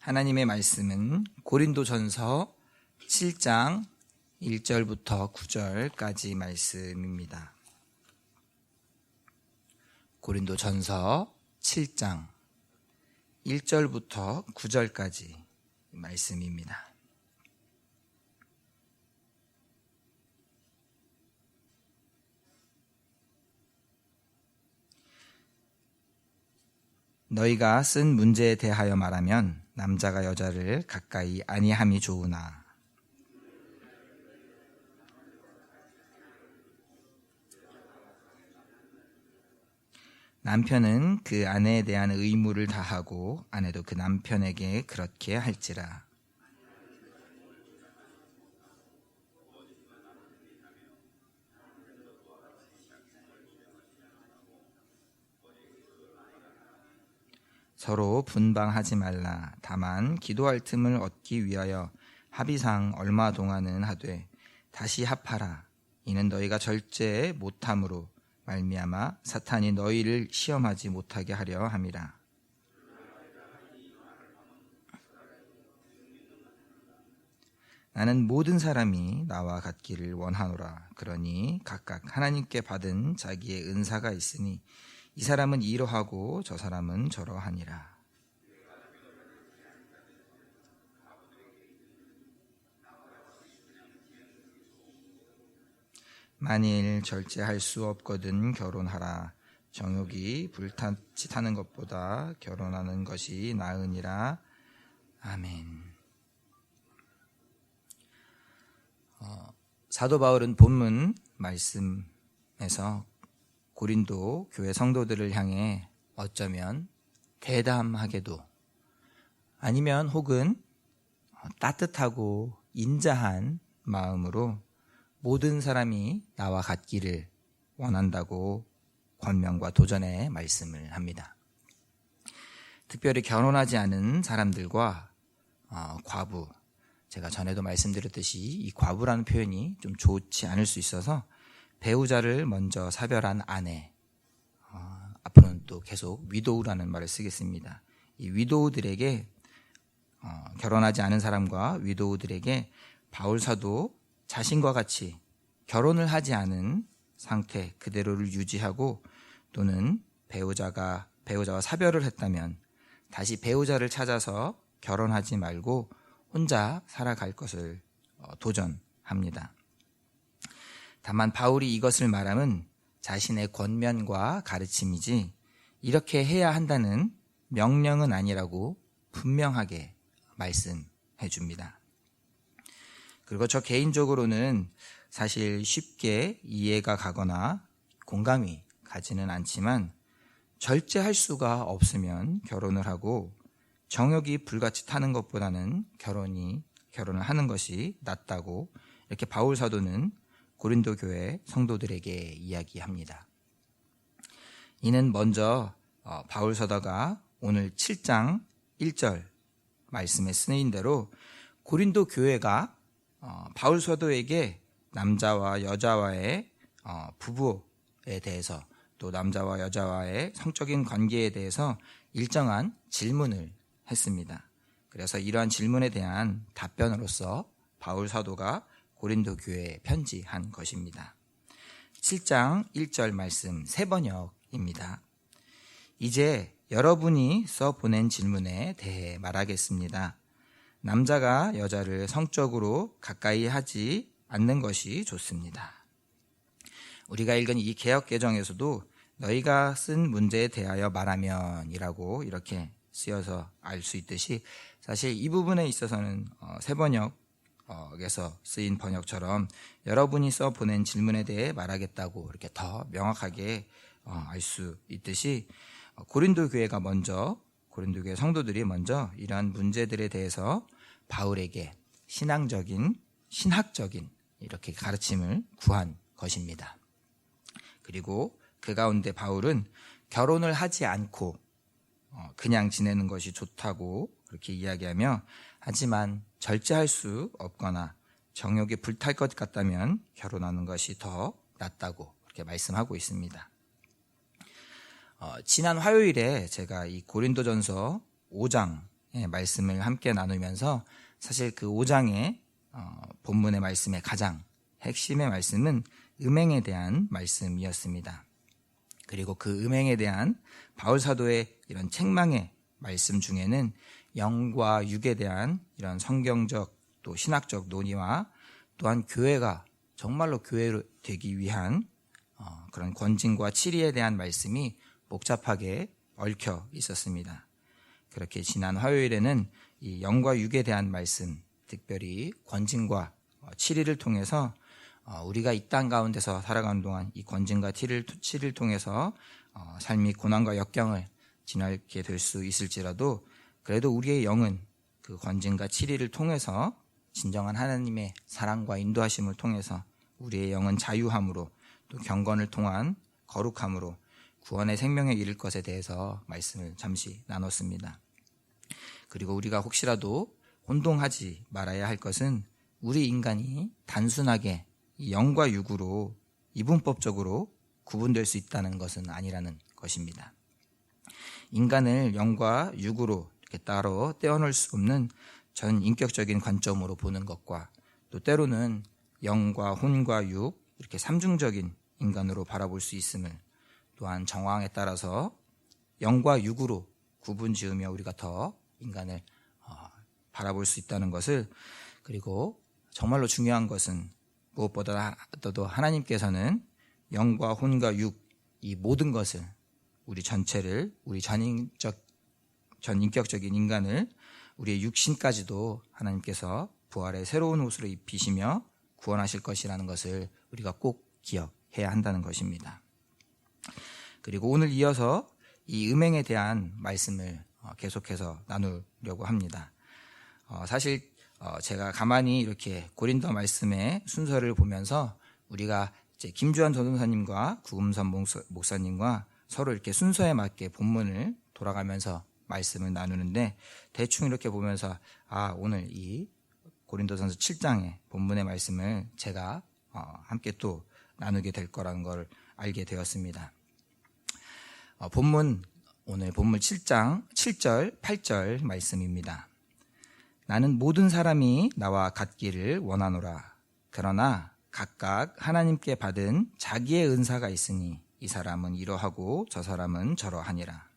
하나님의 말씀은 고린도전서 7장 1절부터 9절까지 말씀입니다. 고린도전서 7장 1절부터 9절까지 말씀입니다. 너희가 쓴 문제에 대하여 말하면 남자가 여자를 가까이 아니함이 좋으나 남편은 그 아내에 대한 의무를 다하고 아내도 그 남편에게 그렇게 할지라. 서로 분방하지 말라. 다만 기도할 틈을 얻기 위하여 합의상 얼마 동안은 하되 다시 합하라. 이는 너희가 절제 못함으로 말미암아 사탄이 너희를 시험하지 못하게 하려 함이라. 나는 모든 사람이 나와 같기를 원하노라. 그러니 각각 하나님께 받은 자기의 은사가 있으니 이 사람은 이러하고 저 사람은 저러하니라. 만일 절제할 수 없거든 결혼하라. 정욕이 불같이 타는 것보다 결혼하는 것이 나으니라. 아멘. 사도 바울은 본문 말씀에서 고린도 교회 성도들을 향해 어쩌면 대담하게도 아니면 혹은 따뜻하고 인자한 마음으로 모든 사람이 나와 같기를 원한다고 권면과 도전의 말씀을 합니다. 특별히 결혼하지 않은 사람들과 과부, 제가 전에도 말씀드렸듯이 이 과부라는 표현이 좀 좋지 않을 수 있어서 배우자를 먼저 사별한 아내, 앞으로는 또 계속 위도우라는 말을 쓰겠습니다. 이 위도우들에게 결혼하지 않은 사람과 위도우들에게 바울 사도 자신과 같이 결혼을 하지 않은 상태 그대로를 유지하고 또는 배우자와 사별을 했다면 다시 배우자를 찾아서 결혼하지 말고 혼자 살아갈 것을 도전합니다. 다만 바울이 이것을 말함은 자신의 권면과 가르침이지 이렇게 해야 한다는 명령은 아니라고 분명하게 말씀해 줍니다. 그리고 저 개인적으로는 사실 쉽게 이해가 가거나 공감이 가지는 않지만 절제할 수가 없으면 결혼을 하고 정욕이 불같이 타는 것보다는 결혼을 하는 것이 낫다고 이렇게 바울 사도는 고린도 교회 성도들에게 이야기합니다. 이는 먼저 바울 사도가 오늘 7장 1절 말씀에 쓰인 대로 고린도 교회가 바울 사도에게 남자와 여자와의 부부에 대해서 또 남자와 여자와의 성적인 관계에 대해서 일정한 질문을 했습니다. 그래서 이러한 질문에 대한 답변으로서 바울 사도가 고린도 교회에 편지한 것입니다. 7장 1절 말씀 세번역입니다. 이제 여러분이 써보낸 질문에 대해 말하겠습니다. 남자가 여자를 성적으로 가까이 하지 않는 것이 좋습니다. 우리가 읽은 이 개역개정에서도 너희가 쓴 문제에 대하여 말하면 이라고 이렇게 쓰여서 알 수 있듯이 사실 이 부분에 있어서는 세번역에서 쓰인 번역처럼 여러분이 써보낸 질문에 대해 말하겠다고 이렇게 더 명확하게 알 수 있듯이 고린도 교회 성도들이 먼저 이러한 문제들에 대해서 바울에게 신학적인 이렇게 가르침을 구한 것입니다. 그리고 그 가운데 바울은 결혼을 하지 않고 그냥 지내는 것이 좋다고 그렇게 이야기하며 하지만 절제할 수 없거나 정욕이 불탈 것 같다면 결혼하는 것이 더 낫다고 그렇게 말씀하고 있습니다. 지난 화요일에 제가 이 고린도전서 5장 말씀을 함께 나누면서 사실 그 5장의 본문의 말씀의 가장 핵심의 말씀은 음행에 대한 말씀이었습니다. 그리고 그 음행에 대한 바울 사도의 이런 책망의 말씀 중에는 영과 육에 대한 이런 성경적 또 신학적 논의와 또한 교회가 정말로 교회로 되기 위한 그런 권징과 치리에 대한 말씀이 복잡하게 얽혀 있었습니다. 그렇게 지난 화요일에는 이 영과 육에 대한 말씀, 특별히 권징과 치리를 통해서 우리가 이 땅 가운데서 살아가는 동안 이 권징과 치리를 통해서 삶이 고난과 역경을 지나게 될 수 있을지라도 그래도 우리의 영은 그 권징과 치리를 통해서 진정한 하나님의 사랑과 인도하심을 통해서 우리의 영은 자유함으로 또 경건을 통한 거룩함으로 구원의 생명에 이를 것에 대해서 말씀을 잠시 나눴습니다. 그리고 우리가 혹시라도 혼동하지 말아야 할 것은 우리 인간이 단순하게 영과 육으로 이분법적으로 구분될 수 있다는 것은 아니라는 것입니다. 인간을 영과 육으로 이렇게 따로 떼어놓을 수 없는 전 인격적인 관점으로 보는 것과 또 때로는 영과 혼과 육 이렇게 삼중적인 인간으로 바라볼 수 있음을 또한 정황에 따라서 영과 육으로 구분 지으며 우리가 더 인간을 바라볼 수 있다는 것을 그리고 정말로 중요한 것은 무엇보다도 하나님께서는 영과 혼과 육 이 모든 것을 우리 전체를 우리 전인격적인 인간을 우리의 육신까지도 하나님께서 부활의 새로운 옷으로 입히시며 구원하실 것이라는 것을 우리가 꼭 기억해야 한다는 것입니다. 그리고 오늘 이어서 이 음행에 대한 말씀을 계속해서 나누려고 합니다. 사실 제가 가만히 이렇게 고린도 말씀의 순서를 보면서 우리가 이제 김주환 전도사님과 구금선 목사님과 서로 이렇게 순서에 맞게 본문을 돌아가면서 말씀을 나누는데 대충 이렇게 보면서 오늘 이 고린도전서 7장의 본문의 말씀을 제가 함께 또 나누게 될 거라는 걸 알게 되었습니다. 오늘 본문 7장 7절 8절 말씀입니다. 나는 모든 사람이 나와 같기를 원하노라. 그러나 각각 하나님께 받은 자기의 은사가 있으니 이 사람은 이러하고 저 사람은 저러하니라.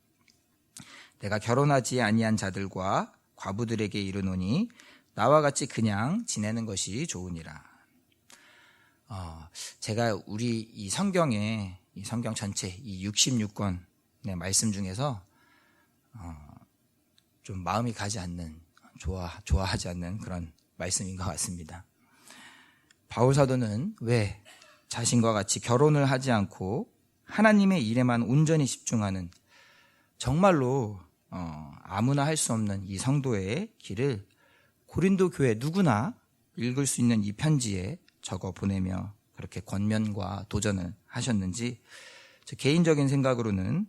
내가 결혼하지 아니한 자들과 과부들에게 이르노니 나와 같이 그냥 지내는 것이 좋으니라. 제가 우리 이 성경 전체 이 66권의 말씀 중에서 좀 마음이 가지 않는 좋아하지 않는 그런 말씀인 것 같습니다. 바울 사도는 왜 자신과 같이 결혼을 하지 않고 하나님의 일에만 온전히 집중하는 정말로 아무나 할 수 없는 이 성도의 길을 고린도 교회 누구나 읽을 수 있는 이 편지에 적어 보내며 그렇게 권면과 도전을 하셨는지 제 개인적인 생각으로는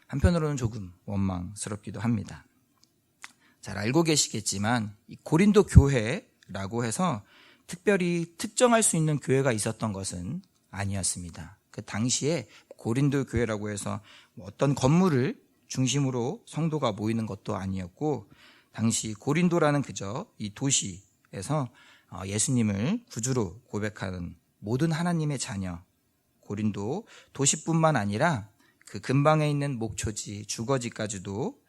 한편으로는 조금 원망스럽기도 합니다. 잘 알고 계시겠지만 이 고린도 교회라고 해서 특별히 특정할 수 있는 교회가 있었던 것은 아니었습니다. 그 당시에 고린도 교회라고 해서 어떤 건물을 중심으로 성도가 모이는 것도 아니었고 당시 고린도라는 그저 이 도시에서 예수님을 구주로 고백하는 모든 하나님의 자녀 고린도 도시뿐만 아니라 그 근방에 있는 목초지 주거지까지도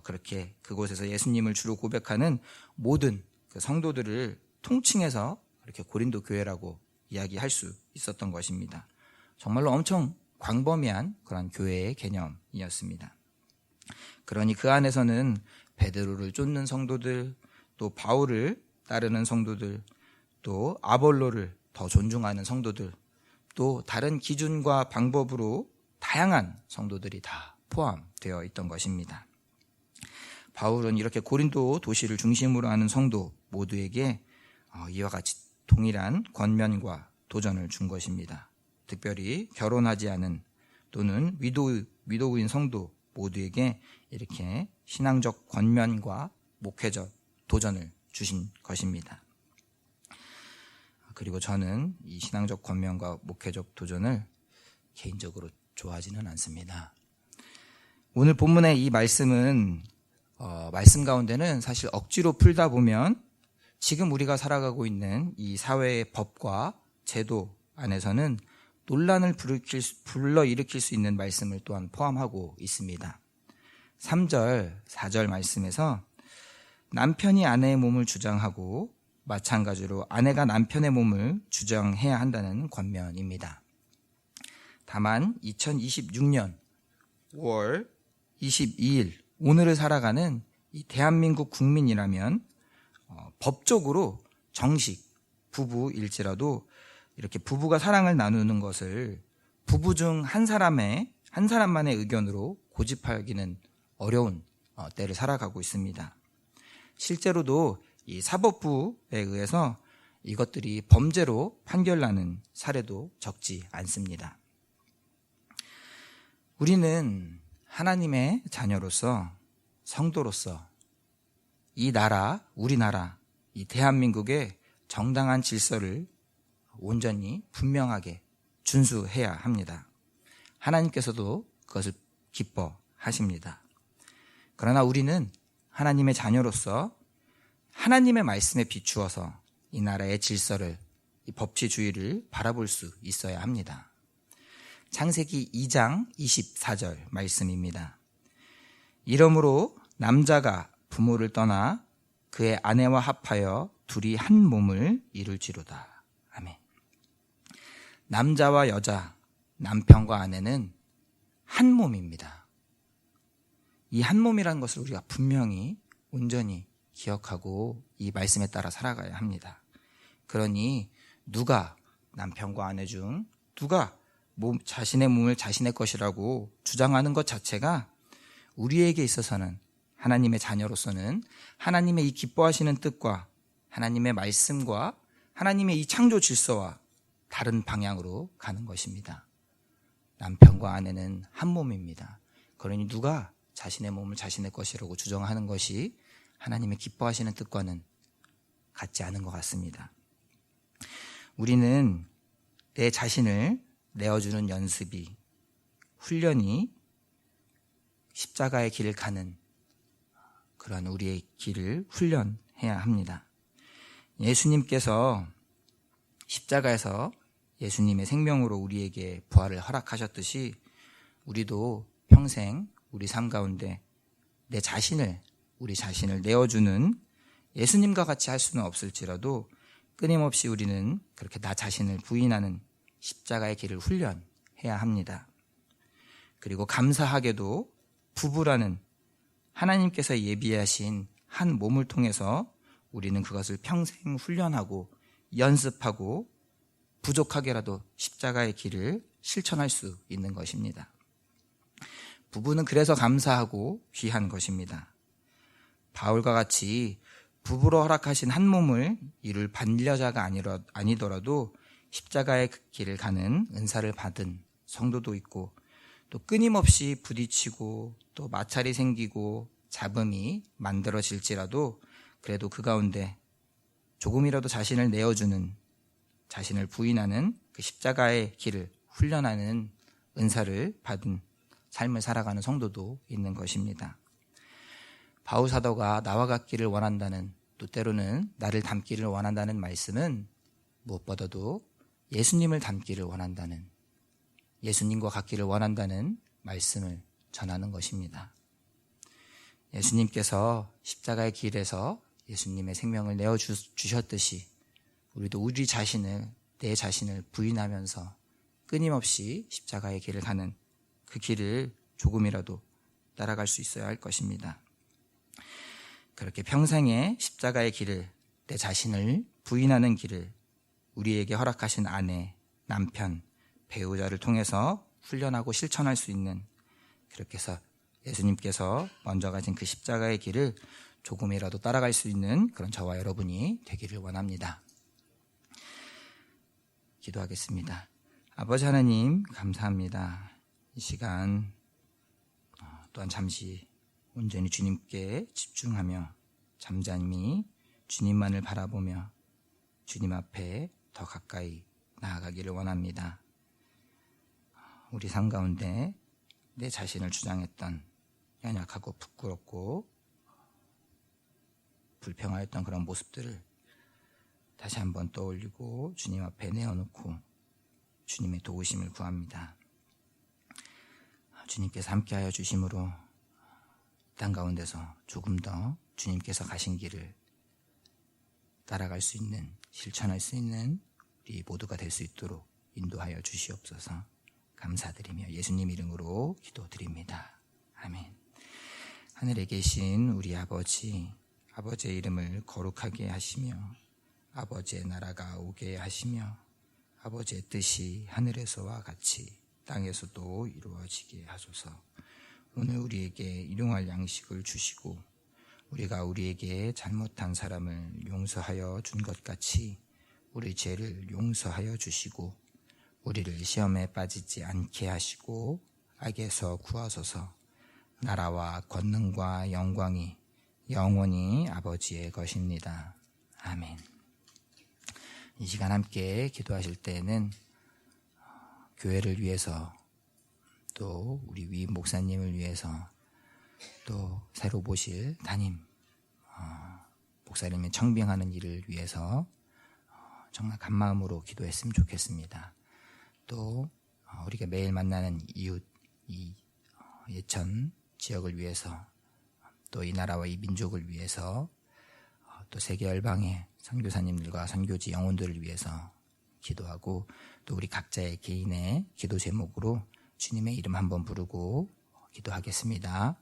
그렇게 그곳에서 예수님을 주로 고백하는 모든 그 성도들을 통칭해서 이렇게 고린도 교회라고 이야기할 수 있었던 것입니다. 정말로 엄청 광범위한 그런 교회의 개념이었습니다. 그러니 그 안에서는 베드로를 쫓는 성도들, 또 바울을 따르는 성도들, 또 아볼로를 더 존중하는 성도들, 또 다른 기준과 방법으로 다양한 성도들이 다 포함되어 있던 것입니다. 바울은 이렇게 고린도 도시를 중심으로 하는 성도 모두에게 이와 같이 동일한 권면과 도전을 준 것입니다. 특별히 결혼하지 않은 또는 위도우인 성도 모두에게 이렇게 신앙적 권면과 목회적 도전을 주신 것입니다. 그리고 저는 이 신앙적 권면과 목회적 도전을 개인적으로 좋아하지는 않습니다. 오늘 본문의 이 말씀은 말씀 가운데는 사실 억지로 풀다 보면 지금 우리가 살아가고 있는 이 사회의 법과 제도 안에서는 논란을 불러일으킬 수 있는 말씀을 또한 포함하고 있습니다. 3절, 4절 말씀에서 남편이 아내의 몸을 주장하고 마찬가지로 아내가 남편의 몸을 주장해야 한다는 권면입니다. 다만 2026년 5월 22일 오늘을 살아가는 이 대한민국 국민이라면 법적으로 정식 부부일지라도 이렇게 부부가 사랑을 나누는 것을 부부 중 한 사람만의 의견으로 고집하기는 어려운 때를 살아가고 있습니다. 실제로도 이 사법부에 의해서 이것들이 범죄로 판결나는 사례도 적지 않습니다. 우리는 하나님의 자녀로서 성도로서 이 나라, 우리나라, 이 대한민국의 정당한 질서를 온전히 분명하게 준수해야 합니다. 하나님께서도 그것을 기뻐하십니다. 그러나 우리는 하나님의 자녀로서 하나님의 말씀에 비추어서 이 나라의 질서를, 이 법치주의를 바라볼 수 있어야 합니다. 창세기 2장 24절 말씀입니다. 이러므로 남자가 부모를 떠나 그의 아내와 합하여 둘이 한 몸을 이룰지로다. 아멘. 남자와 여자, 남편과 아내는 한 몸입니다. 이 한 몸이라는 것을 우리가 분명히 온전히 기억하고 이 말씀에 따라 살아가야 합니다. 그러니 누가 남편과 아내 중 누가 자신의 몸을 자신의 것이라고 주장하는 것 자체가 우리에게 있어서는 하나님의 자녀로서는 하나님의 이 기뻐하시는 뜻과 하나님의 말씀과 하나님의 이 창조 질서와 다른 방향으로 가는 것입니다. 남편과 아내는 한 몸입니다. 그러니 누가 자신의 몸을 자신의 것이라고 주장하는 것이 하나님의 기뻐하시는 뜻과는 같지 않은 것 같습니다. 우리는 내 자신을 내어주는 연습이, 훈련이 십자가의 길을 가는 그러한 우리의 길을 훈련해야 합니다. 예수님께서 십자가에서 예수님의 생명으로 우리에게 부활을 허락하셨듯이 우리도 평생 우리 삶 가운데 우리 자신을 내어주는 예수님과 같이 할 수는 없을지라도 끊임없이 우리는 그렇게 나 자신을 부인하는 십자가의 길을 훈련해야 합니다. 그리고 감사하게도 부부라는 하나님께서 예비하신 한 몸을 통해서 우리는 그것을 평생 훈련하고 연습하고 부족하게라도 십자가의 길을 실천할 수 있는 것입니다. 부부는 그래서 감사하고 귀한 것입니다. 바울과 같이 부부로 허락하신 한 몸을 이룰 반려자가 아니더라도 십자가의 길을 가는 은사를 받은 성도도 있고 또 끊임없이 부딪히고 또 마찰이 생기고 잡음이 만들어질지라도 그래도 그 가운데 조금이라도 자신을 내어주는, 자신을 부인하는 그 십자가의 길을 훈련하는 은사를 받은 삶을 살아가는 성도도 있는 것입니다. 바울 사도가 나와 같기를 원한다는, 또 때로는 나를 닮기를 원한다는 말씀은 무엇보다도 예수님을 닮기를 원한다는, 예수님과 같기를 원한다는 말씀을 전하는 것입니다. 예수님께서 십자가의 길에서 예수님의 생명을 내어주셨듯이 우리도 내 자신을 부인하면서 끊임없이 십자가의 길을 가는 그 길을 조금이라도 따라갈 수 있어야 할 것입니다. 그렇게 평생의 십자가의 길을, 내 자신을 부인하는 길을 우리에게 허락하신 아내, 남편, 배우자를 통해서 훈련하고 실천할 수 있는, 그렇게 해서 예수님께서 먼저 가진 그 십자가의 길을 조금이라도 따라갈 수 있는 그런 저와 여러분이 되기를 원합니다. 기도하겠습니다. 아버지 하나님 감사합니다. 이 시간 또한 잠시 온전히 주님께 집중하며 잠잠히 주님만을 바라보며 주님 앞에 더 가까이 나아가기를 원합니다. 우리 삶 가운데 내 자신을 주장했던 연약하고 부끄럽고 불평하였던 그런 모습들을 다시 한번 떠올리고 주님 앞에 내어놓고 주님의 도우심을 구합니다. 주님께서 함께하여 주심으로 땅 가운데서 조금 더 주님께서 가신 길을 따라갈 수 있는, 실천할 수 있는 우리 모두가 될 수 있도록 인도하여 주시옵소서. 감사드리며 예수님 이름으로 기도드립니다. 아멘. 하늘에 계신 우리 아버지, 아버지의 이름을 거룩하게 하시며 아버지의 나라가 오게 하시며 아버지의 뜻이 하늘에서와 같이 땅에서도 이루어지게 하소서. 오늘 우리에게 일용할 양식을 주시고 우리가 우리에게 잘못한 사람을 용서하여 준 것 같이 우리 죄를 용서하여 주시고 우리를 시험에 빠지지 않게 하시고 악에서 구하소서. 나라와 권능과 영광이 영원히 아버지의 것입니다. 아멘. 이 시간 함께 기도하실 때에는 교회를 위해서 또 우리 위임 목사님을 위해서 또 새로 모실 담임 목사님의 청빙하는 일을 위해서 정말 간마음으로 기도했으면 좋겠습니다. 또 우리가 매일 만나는 이웃, 이 예천 지역을 위해서 또 이 나라와 이 민족을 위해서 또 세계 열방의 선교사님들과 선교지 영혼들을 위해서 기도하고 또 우리 각자의 개인의 기도 제목으로 주님의 이름 한번 부르고 기도하겠습니다.